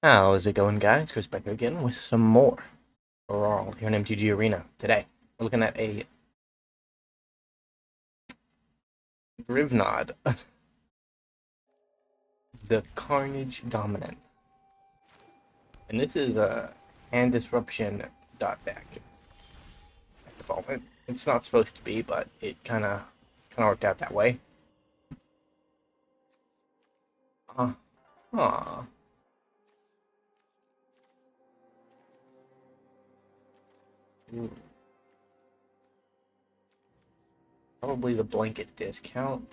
How's it going, guys? Chris back again with some more Brawl here in MTG Arena. Today, we're looking at a Drivnod, the Carnage Dominus. And this is a hand disruption dot deck at the moment. It's not supposed to be, but it kinda worked out that way. Uh, Aw. Ooh, probably the blanket discount.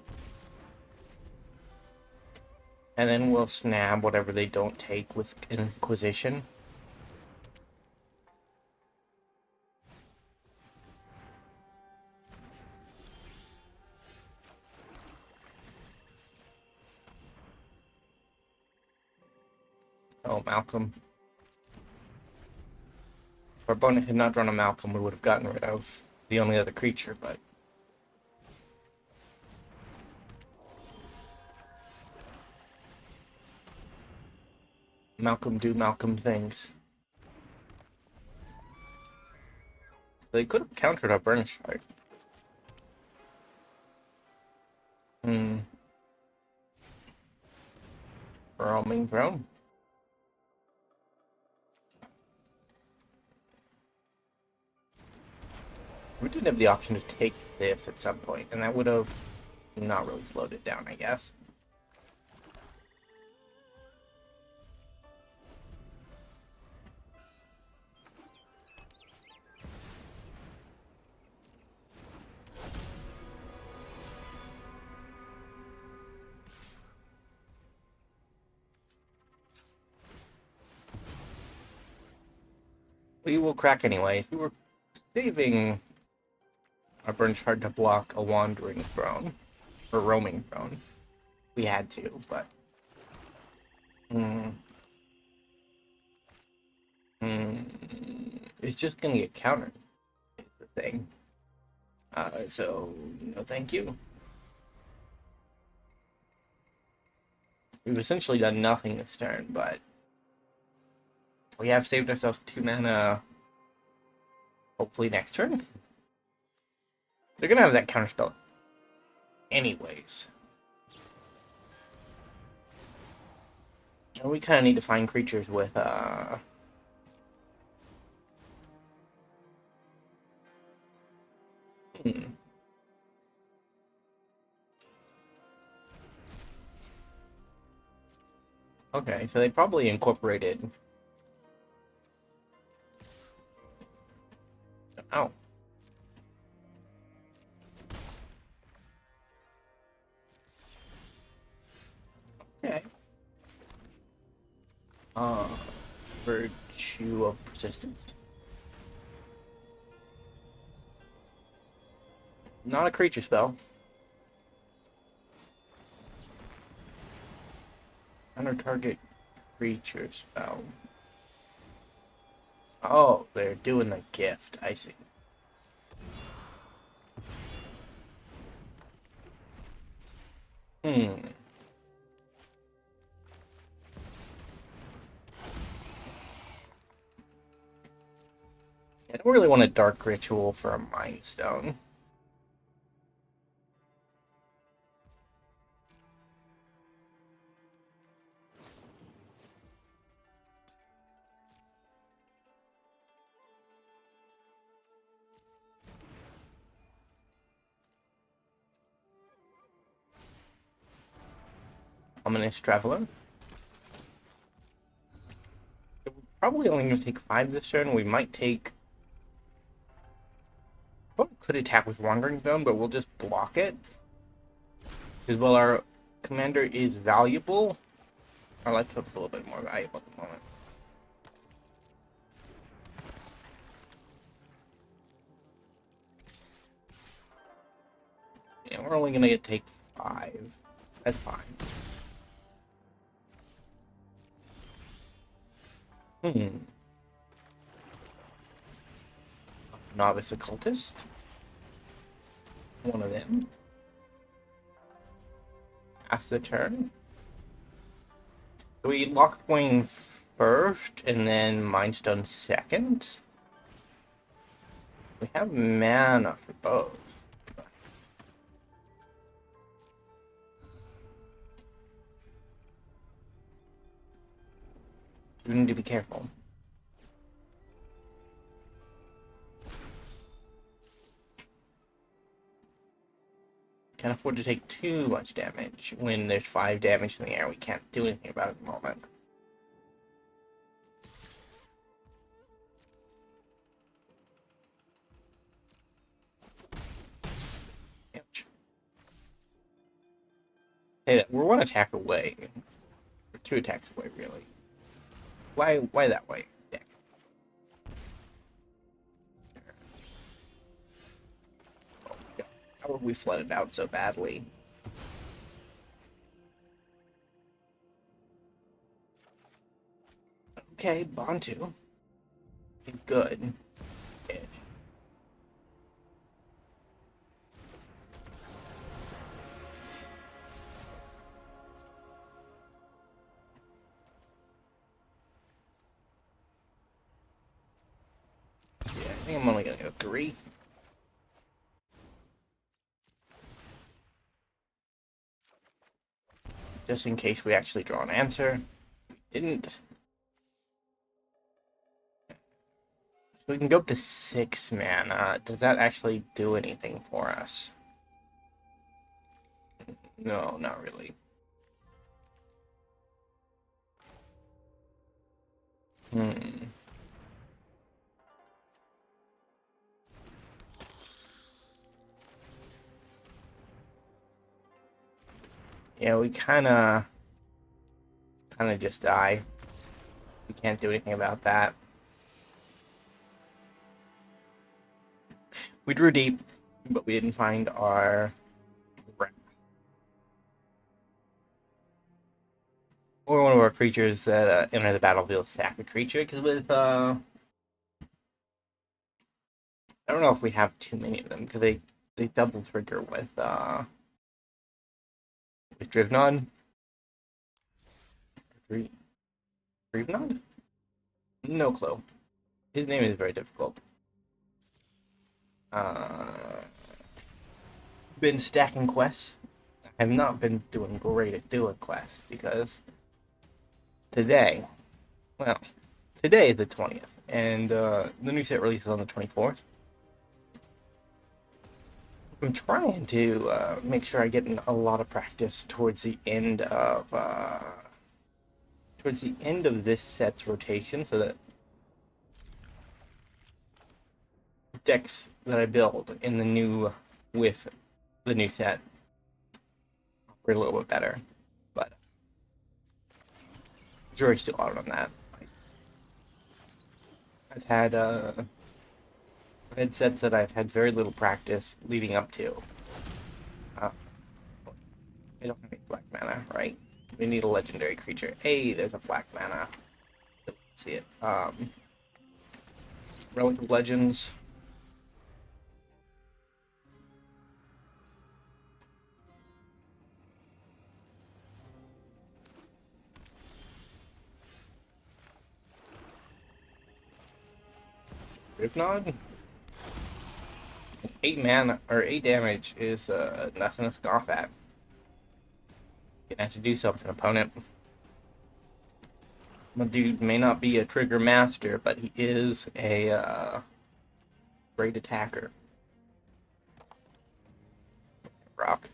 And then we'll snab whatever they don't take with Inquisition. Oh, Malcolm. If our opponent had not drawn a Malcolm, we would have gotten rid of the only other creature, but Malcolm do Malcolm things. They could have countered our Burnished Hart. Hmm. Roaming Throne. We did have the option to take this at some point, and that would have not really slowed it down, I guess. We will crack anyway. If we were saving our Burnished Hart to block a Wandering Throne, or Roaming Throne, we had to, but... It's just gonna get countered, is the thing. So, no thank you. We've essentially done nothing this turn, but we have saved ourselves 2 mana, hopefully next turn. They're gonna have that counterspell anyways. And we kind of need to find creatures with, Okay, so they probably incorporated... Ow. Okay. Virtue of Persistence. Not a creature spell. Under target creature spell. Oh, they're doing the gift. I see. Hmm. I don't really want a Dark Ritual for a Mind Stone. Ominous Traveler. We're probably only going to take 5 this turn. We might take... Probably could attack with Wandering Zone, but we'll just block it. Because while our commander is valuable, our life total's a little bit more valuable at the moment. Yeah, we're only going to take 5. That's fine. Novice Occultist. One of them. Pass the turn. So we lock wing first, and then Mind Stone second. We have mana for both. We need to be careful. Can't afford to take too much damage. When there's 5 damage in the air, we can't do anything about it at the moment. Ouch. Hey, we're 1 attack away. We're 2 attacks away, really. Why that way? Yeah. Oh my god. How are we flooded out so badly? Okay, Bantu. Good. Yeah. I think I'm only gonna go 3. Just in case we actually draw an answer. We didn't. So we can go up to 6 mana. Does that actually do anything for us? No, not really. Yeah, we kinda just die. We can't do anything about that. We drew deep, but we didn't find our or one of our creatures that enter the battlefield sack a creature, because with I don't know if we have too many of them, because they double trigger with Drivnod. Drivnod? No clue. His name is very difficult. Been stacking quests. I have not been doing great at doing quests, because today is the 20th, and the new set releases on the 24th. I'm trying to make sure I get in a lot of practice towards the end of this set's rotation, so that decks that I build in the new with the new set are a little bit better. But jury's still out on that. I've had sets that I've had very little practice leading up to. I don't have any black mana, right? We need a legendary creature. Hey, there's a black mana. Let's see it. Relic of Legends. Drivnod. 8 mana or 8 damage is nothing to scoff at. Gonna have to do something, opponent. My dude may not be a trigger master, but he is a great attacker. Rock.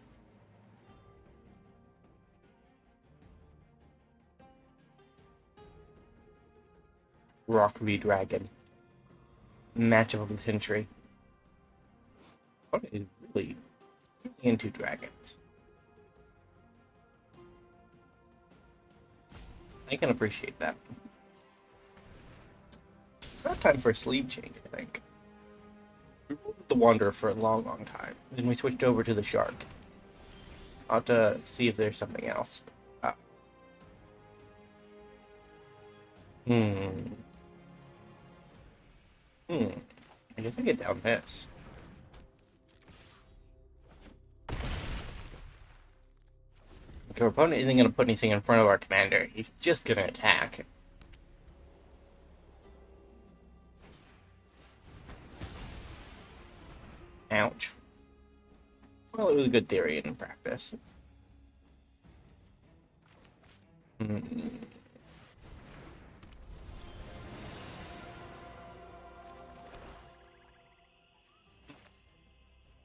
Rock v Dragon. Matchup of the century. Opponent is really into dragons. I can appreciate that. It's about time for a sleeve change, I think. We were with the Wanderer for a long, long time. Then we switched over to the Shark. I'll have to see if there's something else. I guess I get down this. Okay, our opponent isn't going to put anything in front of our commander. He's just going to attack. Ouch. Well, it was a good theory in practice.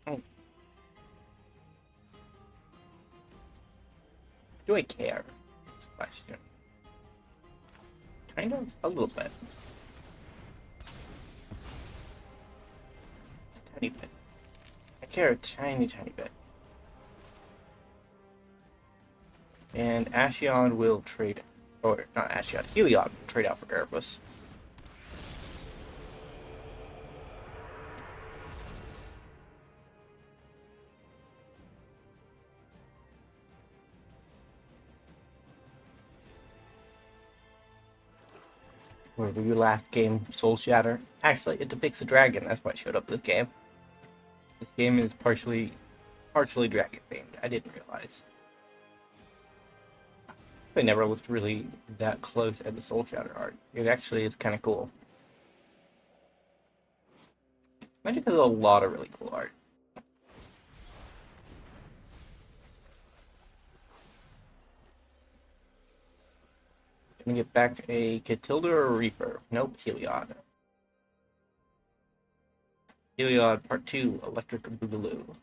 Oh. Do I care? That's a question. Kind of, a little bit. A tiny bit. I care a tiny bit. And Ashion will trade, or not Ashion, Heliod will trade out for Erebus. Where were you last game, Soul Shatter? Actually, it depicts a dragon, that's why it showed up this game. This game is partially dragon themed. I didn't realize. I never looked really that close at the Soul Shatter art. It actually is kind of cool. Magic has a lot of really cool art. Can we get back a Catilda or a Reaper? Nope, Heliod. Heliod Part 2, Electric Boogaloo.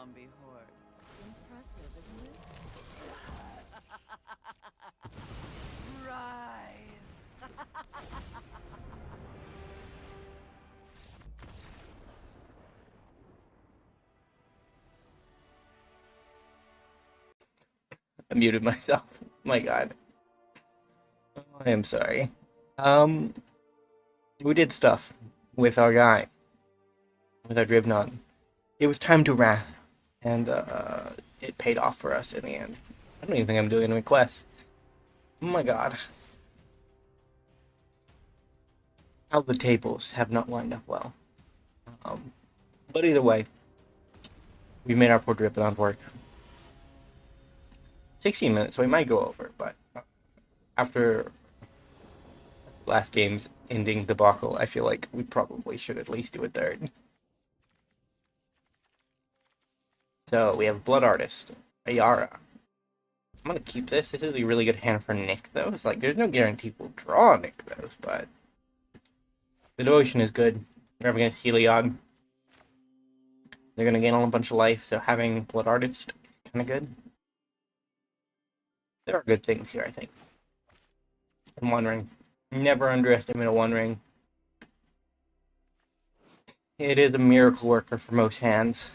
zombie horde. Impressive, isn't it? Rise! I muted myself. My god. I am sorry. Um, we did stuff with our guy, with our Drivnod. It was time to wrath, and it paid off for us in the end. I don't even think I'm doing any quests. Oh my god. How the tables have not lined up well. But either way, we've made our poor Drivnod work. 16 minutes, so we might go over, but after last game's ending debacle, I feel like we probably should at least do a third. So we have Blood Artist, Ayara. I'm gonna keep this. This is a really good hand for Nykthos. Like, there's no guarantee we'll draw Nykthos, but the devotion is good. We're up against Heliod. They're gonna gain a bunch of life, so having Blood Artist is kind of good. There are good things here, I think. And One Ring. Never underestimate a One Ring. It is a miracle worker for most hands.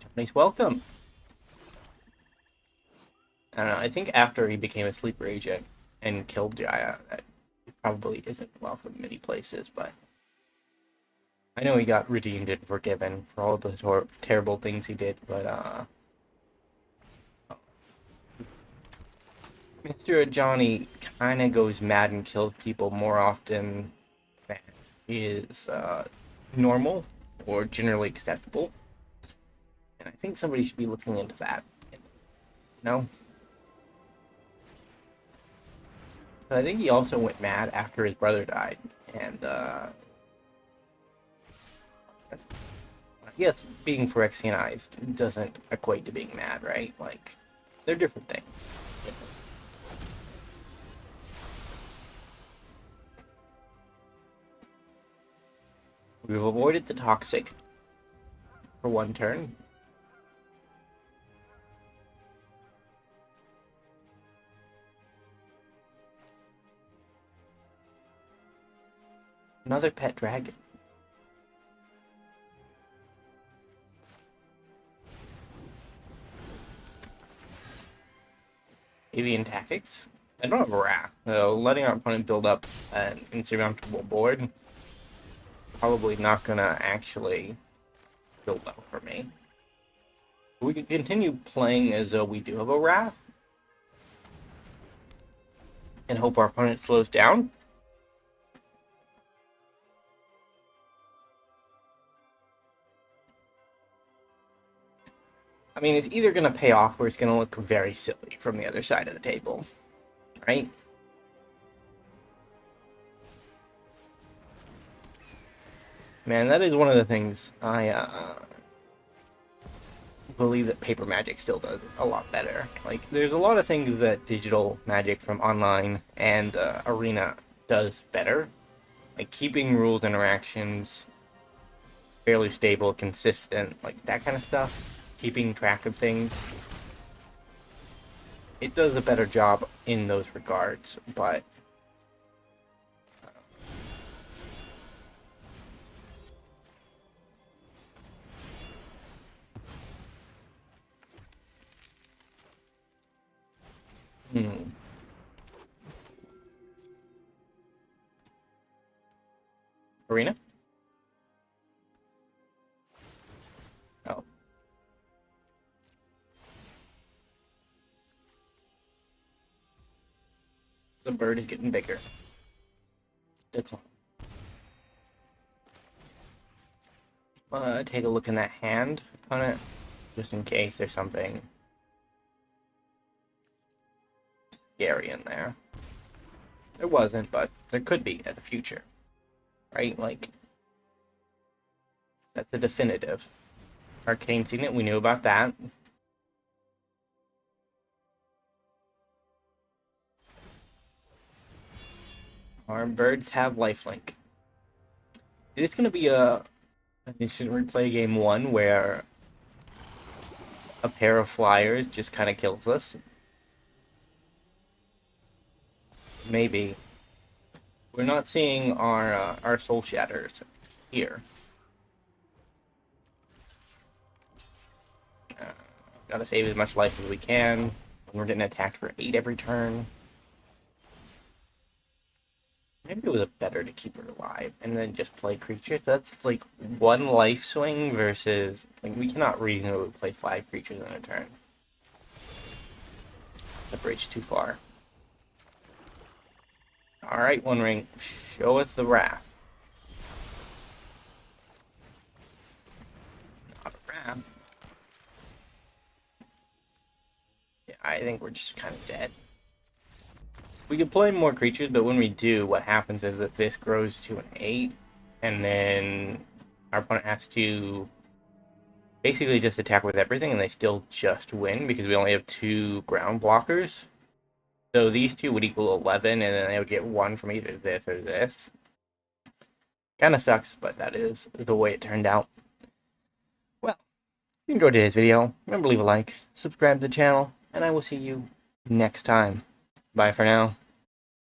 Johnny's welcome. I don't know, I think after he became a sleeper agent and killed Jaya, that probably isn't welcome in many places, but I know he got redeemed and forgiven for all the terrible things he did, but Mr. Johnny kind of goes mad and kills people more often than is normal or generally acceptable. And I think somebody should be looking into that. You know? But I think he also went mad after his brother died. And, yes, being Phyrexianized doesn't equate to being mad, right? Like, they're different things. We've avoided the toxic for one turn. Another pet dragon. Avian tactics. I don't have a wrath, so letting our opponent build up an insurmountable board probably not gonna actually go well for me. We can continue playing as though we do have a wrath and hope our opponent slows down. I mean, it's either gonna pay off or it's gonna look very silly from the other side of the table, right? Man, that is one of the things I believe that paper magic still does a lot better. Like, there's a lot of things that digital magic from online and arena does better. Like keeping rules interactions fairly stable, consistent, like that kind of stuff. Keeping track of things. It does a better job in those regards, but Arena? Oh. The bird is getting bigger. Decline. Take a look in that hand on it, just in case there's something scary in there. There wasn't, but there could be at the future. Right? Like, that's a definitive. Arcane Signet, we knew about that. Our birds have lifelink. It is going to be a An instant replay game 1 where a pair of flyers just kind of kills us. Maybe. We're not seeing our soul shatters here. Gotta save as much life as we can. We're getting attacked for 8 every turn. Maybe it was better to keep her alive and then just play creatures. That's like 1 life swing versus, like, we cannot reasonably play 5 creatures in a turn. It's a bridge too far. Alright, One Ring, show us the wrath. Not a wrath. Yeah, I think we're just kind of dead. We could play more creatures, but when we do, what happens is that this grows to an 8, and then our opponent has to basically just attack with everything, and they still just win because we only have 2 ground blockers. So these 2 would equal 11, and then they would get 1 from either this or this. Kinda sucks, but that is the way it turned out. Well, if you enjoyed today's video, remember to leave a like, subscribe to the channel, and I will see you next time. Bye for now.